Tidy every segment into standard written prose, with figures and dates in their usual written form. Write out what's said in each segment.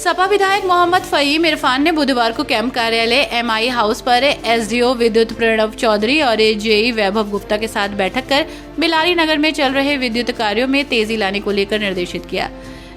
सपा विधायक मोहम्मद फहीम इरफान ने बुधवार को कैंप कार्यालय एमआई हाउस पर एसडीओ विद्युत प्रणव चौधरी और जेई वैभव गुप्ता के साथ बैठक कर बिलारी नगर में चल रहे विद्युत कार्यों में तेजी लाने को लेकर निर्देशित किया।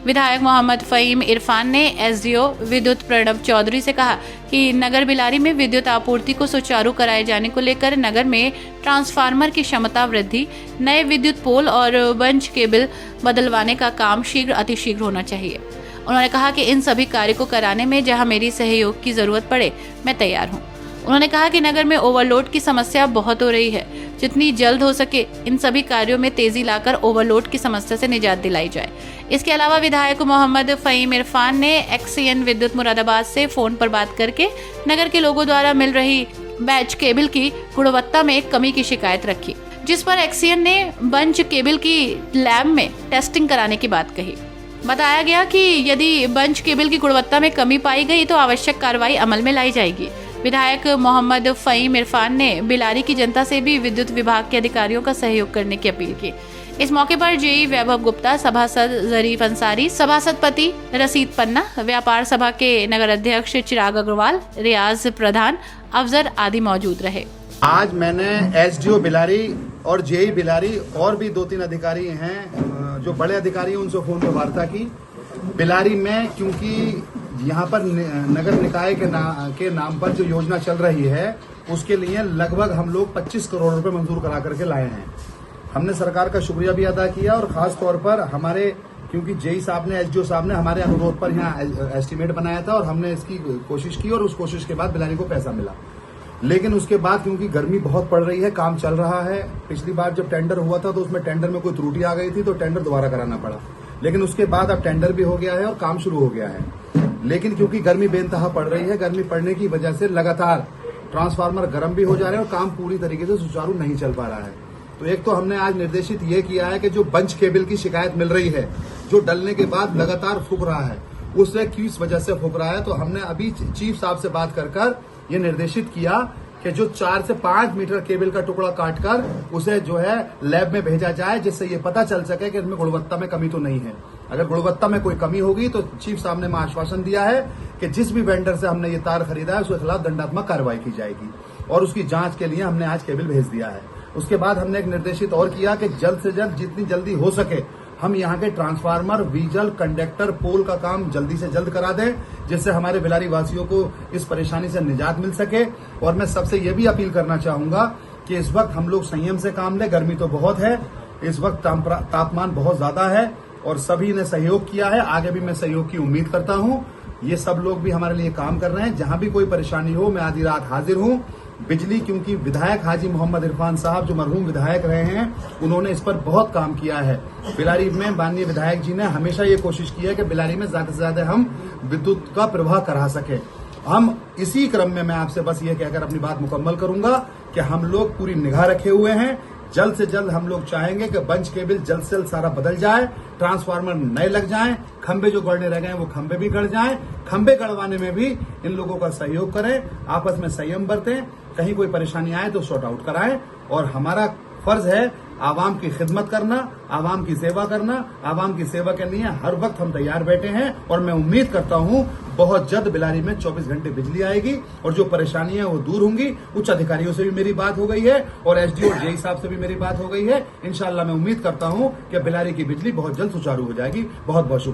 विधायक मोहम्मद फहीम इरफान ने एसडीओ विद्युत प्रणव चौधरी से कहा कि नगर बिलारी में विद्युत आपूर्ति को सुचारू कराए जाने को लेकर नगर में ट्रांसफार्मर की क्षमता वृद्धि, नए विद्युत पोल और बंच केबल बदलवाने का काम अतिशीघ्र होना चाहिए। उन्होंने कहा कि इन सभी कार्य को कराने में जहां मेरी सहयोग की जरूरत पड़े मैं तैयार हूं। उन्होंने कहा कि नगर में ओवरलोड की समस्या बहुत हो रही है, जितनी जल्द हो सके इन सभी कार्यों में तेजी लाकर ओवरलोड की समस्या से निजात दिलाई जाए। इसके अलावा विधायक मोहम्मद फहीम इरफान ने एक्सीएन विद्युत मुरादाबाद से फोन पर बात करके नगर के लोगों द्वारा मिल रही बैच केबल की गुणवत्ता में कमी की शिकायत रखी, जिस पर एक्सीएन ने बंच केबल की लैब में टेस्टिंग कराने की बात कही। बताया गया कि यदि बंच केबल की गुणवत्ता में कमी पाई गई तो आवश्यक कार्रवाई अमल में लाई जाएगी। विधायक मोहम्मद फहीम इरफान ने बिलारी की जनता से भी विद्युत विभाग के अधिकारियों का सहयोग करने की अपील की। इस मौके पर जेई वैभव गुप्ता, सभासद जरीफ अंसारी, सभासद पति रसीद पन्ना, व्यापार सभा के नगर अध्यक्ष चिराग अग्रवाल, रियाज प्रधान, अफजर आदि मौजूद रहे। आज मैंने एसडीओ बिलारी और जेई बिलारी और भी 2-3 अधिकारी हैं जो बड़े अधिकारी हैं, उनसे फोन पर वार्ता की। बिलारी में क्योंकि यहाँ पर नगर निकाय के नाम पर जो योजना चल रही है उसके लिए लगभग हम लोग 25 करोड़ रुपए मंजूर करा करके लाए हैं। हमने सरकार का शुक्रिया भी अदा किया और खास तौर पर हमारे क्योंकि जेई साहब ने, एसडीओ साहब ने हमारे अनुरोध पर यहाँ एस्टीमेट बनाया था और हमने इसकी कोशिश की और उस कोशिश के बाद बिलारी को पैसा मिला। लेकिन उसके बाद क्योंकि गर्मी बहुत पड़ रही है, काम चल रहा है, पिछली बार जब टेंडर हुआ था तो उसमें टेंडर में कोई त्रुटि आ गई थी तो टेंडर दोबारा कराना पड़ा। लेकिन उसके बाद अब टेंडर भी हो गया है और काम शुरू हो गया है। लेकिन क्योंकि गर्मी बेनतहा पड़ रही है, गर्मी पड़ने की वजह से लगातार ट्रांसफार्मर गर्म भी हो जा रहे हैं और काम पूरी तरीके से सुचारू नहीं चल पा रहा है। तो एक तो हमने आज निर्देशित ये किया है कि जो बंच केबल की शिकायत मिल रही है, जो डलने के बाद लगातार फूक रहा है, उससे किस वजह से फूक रहा है, तो हमने अभी चीफ साहब से बात कर ये निर्देशित किया कि जो 4 से 5 मीटर केबल का टुकड़ा काटकर उसे जो है लैब में भेजा जाए, जिससे ये पता चल सके कि इसमें गुणवत्ता में कमी तो नहीं है। अगर गुणवत्ता में कोई कमी होगी तो चीफ साहब ने आश्वासन दिया है कि जिस भी वेंडर से हमने ये तार खरीदा है उसके खिलाफ दंडात्मक कार्रवाई की जाएगी और उसकी जांच के लिए हमने आज केबल भेज दिया है। उसके बाद हमने एक निर्देशित और किया कि जल्द से जल्द, जितनी जल्दी हो सके, हम यहाँ के ट्रांसफार्मर, वीजल, कंडक्टर, पोल का काम जल्दी से जल्द करा दें, जिससे हमारे बिलारी वासियों को इस परेशानी से निजात मिल सके। और मैं सबसे ये भी अपील करना चाहूंगा कि इस वक्त हम लोग संयम से काम लें। गर्मी तो बहुत है, इस वक्त तापमान बहुत ज्यादा है और सभी ने सहयोग किया है। आगे भी मैं सहयोग की उम्मीद करता हूँ। ये सब लोग भी हमारे लिए काम कर रहे हैं। जहां भी कोई परेशानी हो मैं आधी रात हाजिर हूँ। बिजली, क्योंकि विधायक हाजी मोहम्मद इरफान साहब जो मरहूम विधायक रहे हैं, उन्होंने इस पर बहुत काम किया है। बिलारी में माननीय विधायक जी ने हमेशा ये कोशिश की है कि बिलारी में ज्यादा से ज्यादा हम विद्युत का प्रवाह करा सके। हम इसी क्रम में मैं आपसे बस ये कहकर अपनी बात मुकम्मल करूंगा कि हम लोग पूरी निगाह रखे हुए हैं। जल्द से जल्द हम लोग चाहेंगे कि बंच केबल जल्द से जल्द सारा बदल जाए, ट्रांसफार्मर नए लग जाएं, खंबे जो गड़ने रह गए वो खंबे भी गड़ जाएं। खंबे गड़वाने में भी इन लोगों का सहयोग करें, आपस में संयम बरतें, कहीं कोई परेशानी आए तो सॉर्ट आउट कराएं। और हमारा फर्ज है आवाम की खिदमत करना, आवाम की सेवा करना। आवाम की सेवा के लिए हर वक्त हम तैयार बैठे हैं और मैं उम्मीद करता हूं बहुत जल्द बिलारी में 24 घंटे बिजली आएगी और जो परेशानियां वो दूर होंगी। उच्च अधिकारियों से भी मेरी बात हो गई है और एसडीओ जेई साहब से भी मेरी बात हो गई है। इंशाल्लाह मैं उम्मीद करता हूं कि बिलारी की बिजली बहुत जल्द सुचारू हो जाएगी। बहुत बहुत शुक्रिया।